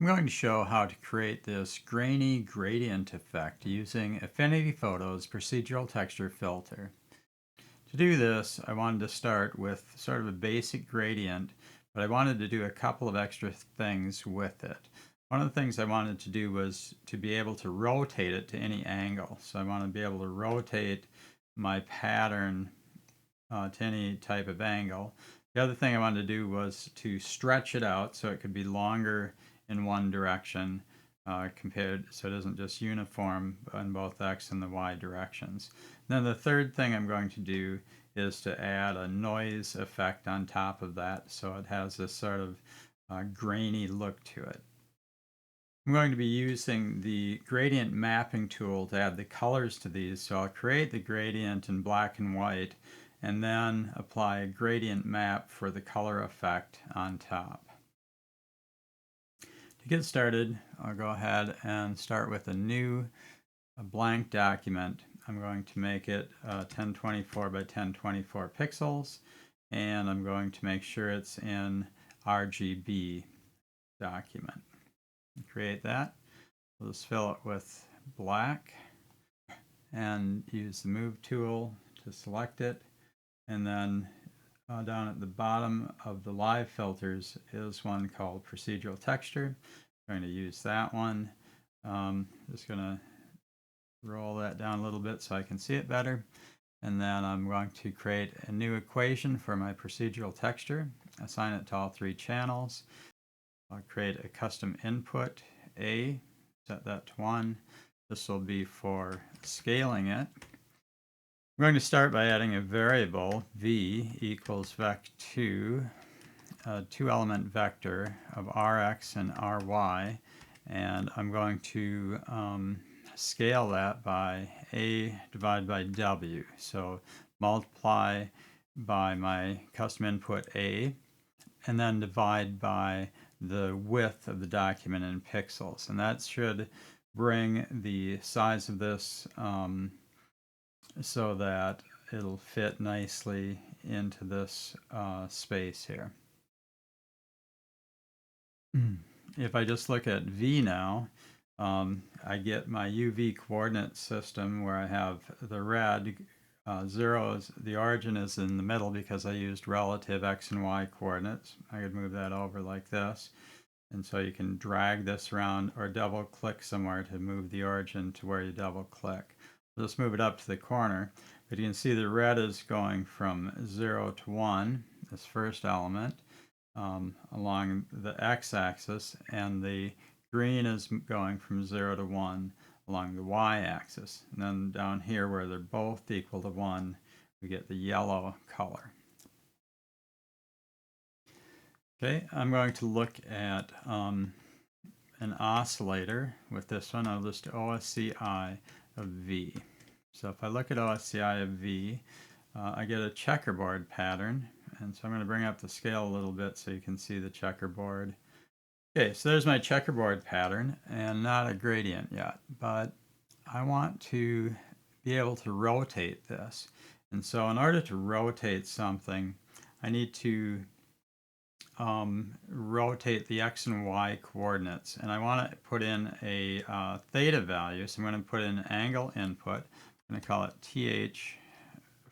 going to show how to create this grainy gradient effect using Affinity Photo's procedural texture filter. To do this, I wanted to start with sort of a basic gradient, but I wanted to do a couple of extra things with it. One of the things I wanted to do was to be able to rotate it to any angle. So I want to be able to rotate my pattern to any type of angle. The other thing I wanted to do was to stretch it out so it could be longer in one direction compared, so it isn't just uniform in both X and the Y directions. And then the third thing I'm going to do is to add a noise effect on top of that so it has this sort of grainy look to it. I'm going to be using the gradient mapping tool to add the colors to these, so I'll create the gradient in black and white and then apply a gradient map for the color effect on top. To get started, I'll go ahead and start with a blank document. I'm going to make it 1024 by 1024 pixels, and I'm going to make sure it's in RGB document. Create that. We'll just fill it with black and use the move tool to select it, and then down at the bottom of the live filters is one called Procedural Texture. I'm going to use that one. Just going to roll that down a little bit so I can see it better. And then I'm going to create a new equation for my procedural texture, assign it to all three channels. I'll create a custom input A, set that to 1. This will be for scaling it. I'm going to start by adding a variable v equals vec2, a two-element vector of rx and ry, and I'm going to scale that by a divided by w. So multiply by my custom input a, and then divide by the width of the document in pixels. And that should bring the size of this so that it'll fit nicely into this space here. If I just look at V now, I get my UV coordinate system where I have the red zeros. The origin is in the middle because I used relative X and Y coordinates. I could move that over like this. And so you can drag this around or double click somewhere to move the origin to where you double click. Let's move it up to the corner, but you can see the red is going from 0 to 1, this first element, along the x-axis, and the green is going from 0 to 1 along the y-axis. And then down here where they're both equal to 1, we get the yellow color. Okay, I'm going to look at an oscillator with this one. I'll list OSCI of V. So if I look at OSCI of V, I get a checkerboard pattern, and so I'm going to bring up the scale a little bit so you can see the checkerboard. Okay, so there's my checkerboard pattern, and not a gradient yet, but I want to be able to rotate this. And so in order to rotate something, I need to rotate the X and Y coordinates, and I want to put in a theta value, so I'm going to put in angle input. I'm going to call it TH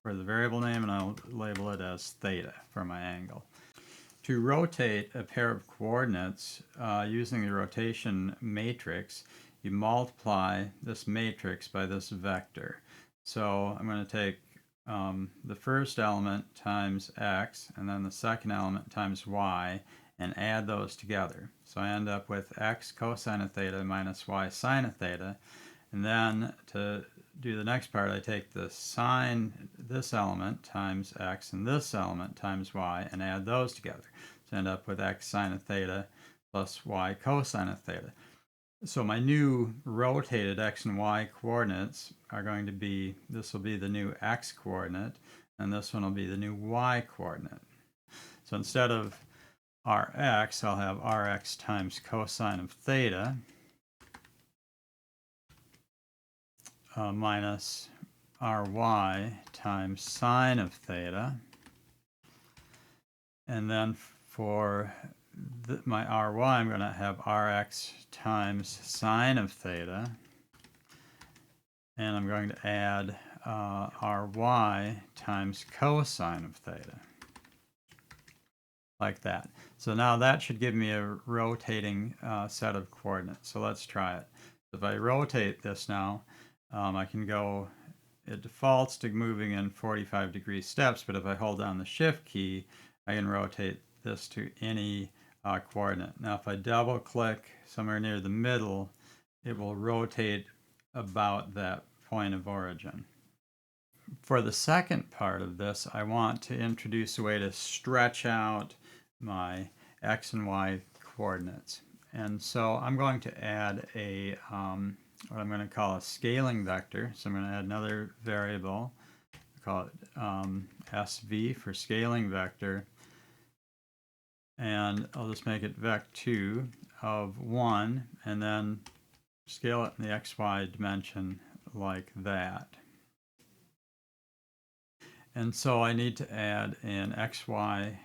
for the variable name, and I'll label it as theta for my angle. To rotate a pair of coordinates using the rotation matrix, you multiply this matrix by this vector. So I'm going to take the first element times x, and then the second element times y, and add those together. So I end up with x cosine of theta minus y sine of theta. And then to do the next part, I take the sine, this element times x, and this element times y, and add those together. So I end up with x sine of theta plus y cosine of theta. So my new rotated x and y coordinates are going to be, this will be the new x coordinate, and this one will be the new y coordinate. So instead of rx, I'll have rx times cosine of theta minus ry times sine of theta. And then for my Ry, I'm going to have Rx times sine of theta. And I'm going to add Ry times cosine of theta. Like that. So now that should give me a rotating set of coordinates. So let's try it. If I rotate this now, I can go, it defaults to moving in 45-degree steps, but if I hold down the shift key, I can rotate this to any coordinate. Now if I double click somewhere near the middle, it will rotate about that point of origin. For the second part of this, I want to introduce a way to stretch out my x and y coordinates. And so I'm going to add a what I'm going to call a scaling vector. So I'm going to add another variable, call it SV for scaling vector. And I'll just make it vec2 of 1, and then scale it in the xy dimension like that. And so I need to add an xy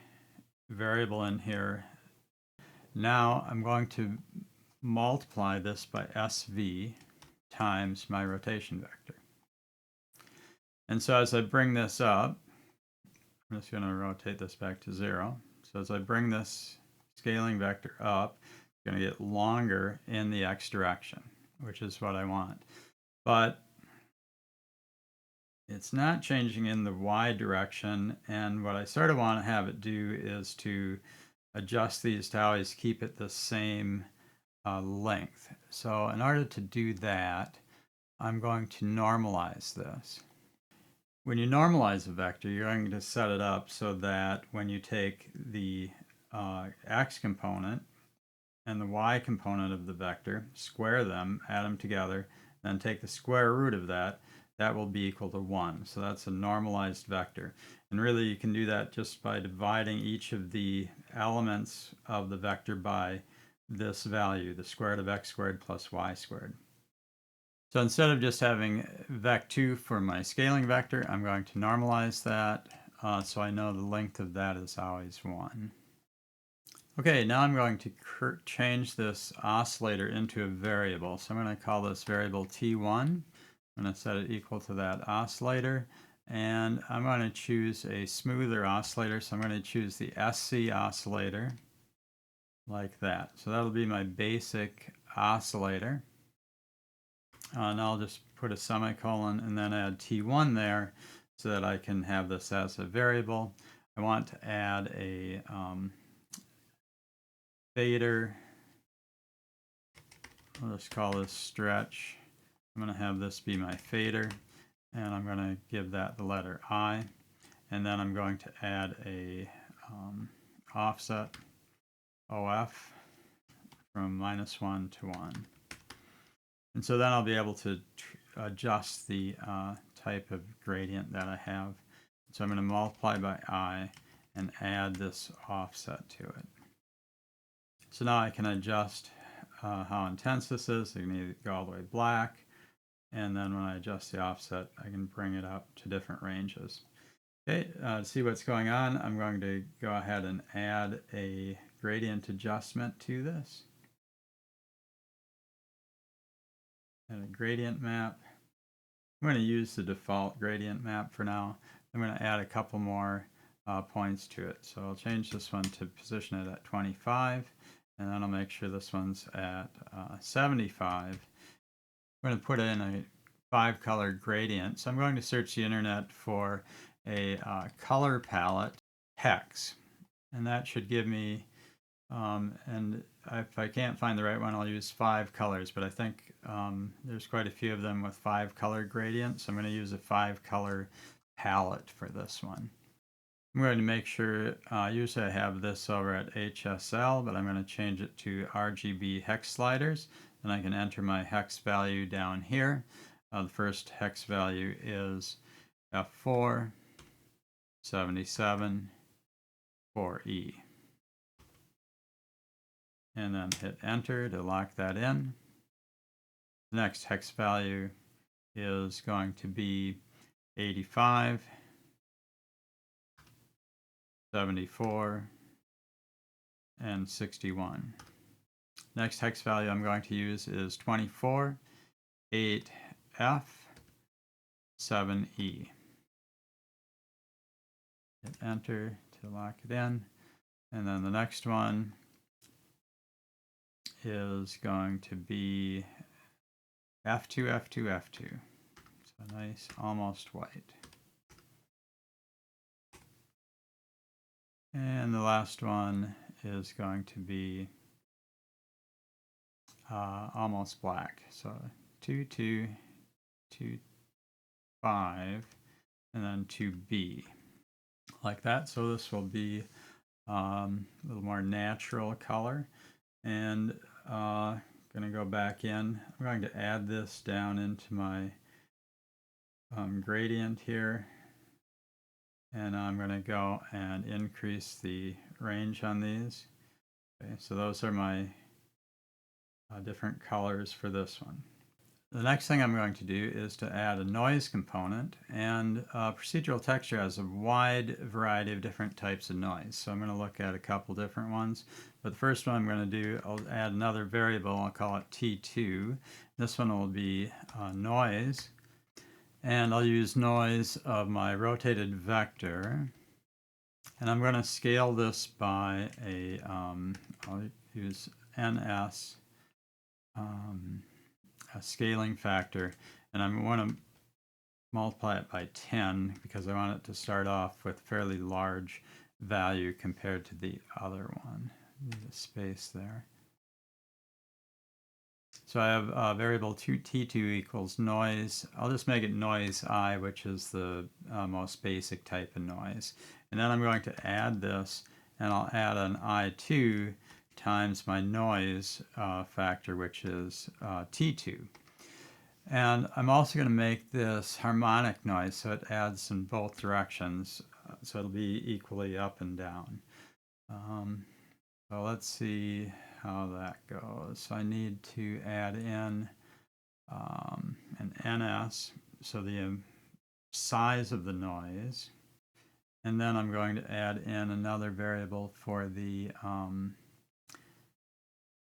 variable in here. Now I'm going to multiply this by SV times my rotation vector. And so as I bring this up, I'm just going to rotate this back to 0. So as I bring this scaling vector up, it's going to get longer in the x direction, which is what I want. But it's not changing in the y direction, and what I sort of want to have it do is to adjust these to always keep it the same length. So in order to do that, I'm going to normalize this. When you normalize a vector, you're going to set it up so that when you take the x component and the y component of the vector, square them, add them together, then take the square root of that, that will be equal to 1. So that's a normalized vector. And really you can do that just by dividing each of the elements of the vector by this value, the square root of x squared plus y squared. So instead of just having vec2 for my scaling vector, I'm going to normalize that so I know the length of that is always 1. Okay, now I'm going to change this oscillator into a variable. So I'm going to call this variable T1. I'm going to set it equal to that oscillator, and I'm going to choose a smoother oscillator. So I'm going to choose the SC oscillator like that. So that'll be my basic oscillator. And I'll just put a semicolon and then add T1 there so that I can have this as a variable. I want to add a fader. I'll just call this stretch. I'm going to have this be my fader, and I'm going to give that the letter I, and then I'm going to add a offset OF from -1 to 1. And so then I'll be able to adjust the type of gradient that I have. So I'm going to multiply by I and add this offset to it. So now I can adjust how intense this is. I can either go all the way black, and then when I adjust the offset, I can bring it up to different ranges. Okay, to see what's going on, I'm going to go ahead and add a gradient adjustment to this. And a gradient map. I'm going to use the default gradient map for now. I'm going to add a couple more points to it. So I'll change this one to position it at 25, and then I'll make sure this one's at 75. I'm going to put in a 5-color gradient. So I'm going to search the internet for a color palette hex, and that should give me, and if I can't find the right one, I'll use 5 colors, but I think there's quite a few of them with 5-color gradients. So I'm going to use a 5-color palette for this one. I'm going to make sure, usually I have this over at HSL, but I'm going to change it to RGB hex sliders. And I can enter my hex value down here. The first hex value is F4, 77, 4E. And then hit enter to lock that in. The next hex value is going to be 85, 74, and 61. Next hex value I'm going to use is 24, 8F, 7E. Hit enter to lock it in. And then the next one is going to be F2, F2, F2. So nice, almost white. And the last one is going to be almost black. So 2, 2, 2, 5, and then 2B. Like that. So this will be a little more natural color. And going to go back in. I'm going to add this down into my gradient here. And I'm going to go and increase the range on these. Okay, so those are my different colors for this one. The next thing I'm going to do is to add a noise component, and procedural texture has a wide variety of different types of noise. So I'm going to look at a couple different ones. But the first one I'm going to do, I'll add another variable, I'll call it T2. This one will be noise. And I'll use noise of my rotated vector. And I'm going to scale this by I'll use NS, a scaling factor, and I want to multiply it by 10 because I want it to start off with a fairly large value compared to the other one. Need a space there. So I have variable T2 equals noise. I'll just make it noisei, which is the most basic type of noise. And then I'm going to add this, and I'll add an I2 times my noise factor, which is T2. And I'm also going to make this harmonic noise, so it adds in both directions, so it'll be equally up and down. So let's see how that goes. So I need to add in an NS, so the size of the noise, and then I'm going to add in another variable for the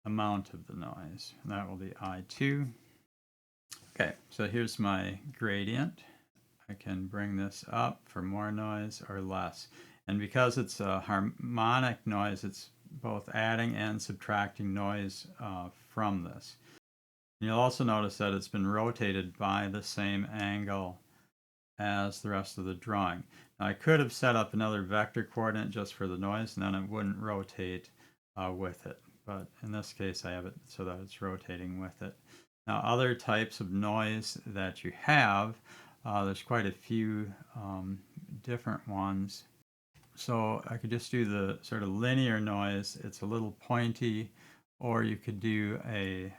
amount of the noise, and that will be I2. Okay, so here's my gradient. I can bring this up for more noise or less. And because it's a harmonic noise, it's both adding and subtracting noise from this. And you'll also notice that it's been rotated by the same angle as the rest of the drawing. Now, I could have set up another vector coordinate just for the noise, and then it wouldn't rotate with it. But in this case, I have it so that it's rotating with it. Now, other types of noise that you have, there's quite a few different ones. So I could just do the sort of linear noise. It's a little pointy, or you could do a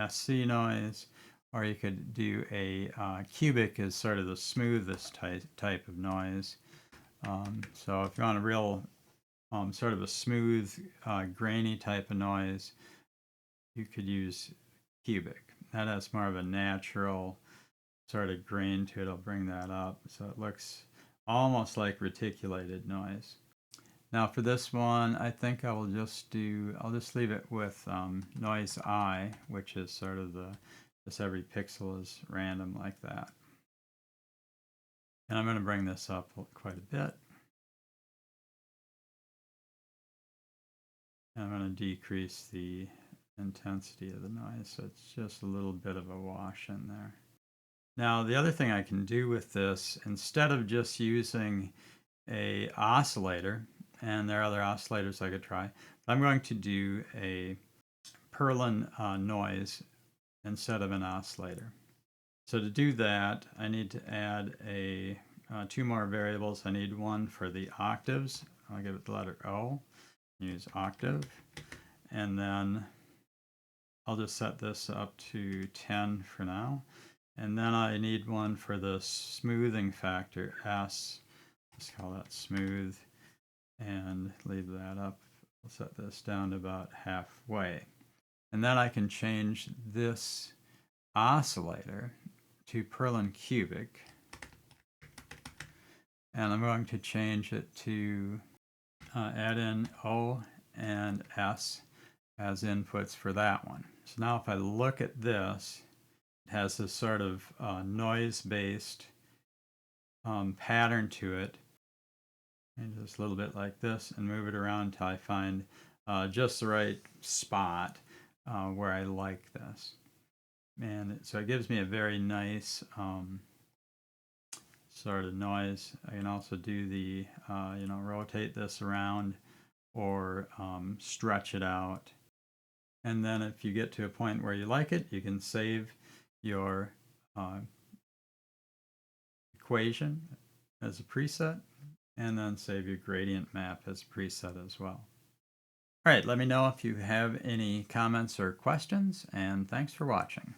SC noise, or you could do a cubic is sort of the smoothest type of noise. So if you want a real sort of a smooth, grainy type of noise, you could use cubic. That has more of a natural sort of grain to it. I'll bring that up so it looks almost like reticulated noise. Now for this one, I think I'll just leave it with noisei, which is sort of just every pixel is random like that. And I'm going to bring this up quite a bit. And I'm going to decrease the intensity of the noise, so it's just a little bit of a wash in there. Now the other thing I can do with this, instead of just using a oscillator, and there are other oscillators I could try, I'm going to do a Perlin noise instead of an oscillator. So to do that, I need to add two more variables. I need one for the octaves. I'll give it the letter O, use octave, and then I'll just set this up to 10 for now. And then I need one for the smoothing factor, S. Let's call that smooth, and leave that up. I'll set this down to about halfway. And then I can change this oscillator to perlincubic. And I'm going to change it to add in O and S as inputs for that one. So now if I look at this, it has this sort of noise-based pattern to it. And just a little bit like this and move it around until I find just the right spot where I like this. And so it gives me a very nice sort of noise. I can also do the, rotate this around or stretch it out. And then if you get to a point where you like it, you can save your equation as a preset and then save your gradient map as a preset as well. All right, let me know if you have any comments or questions, and thanks for watching.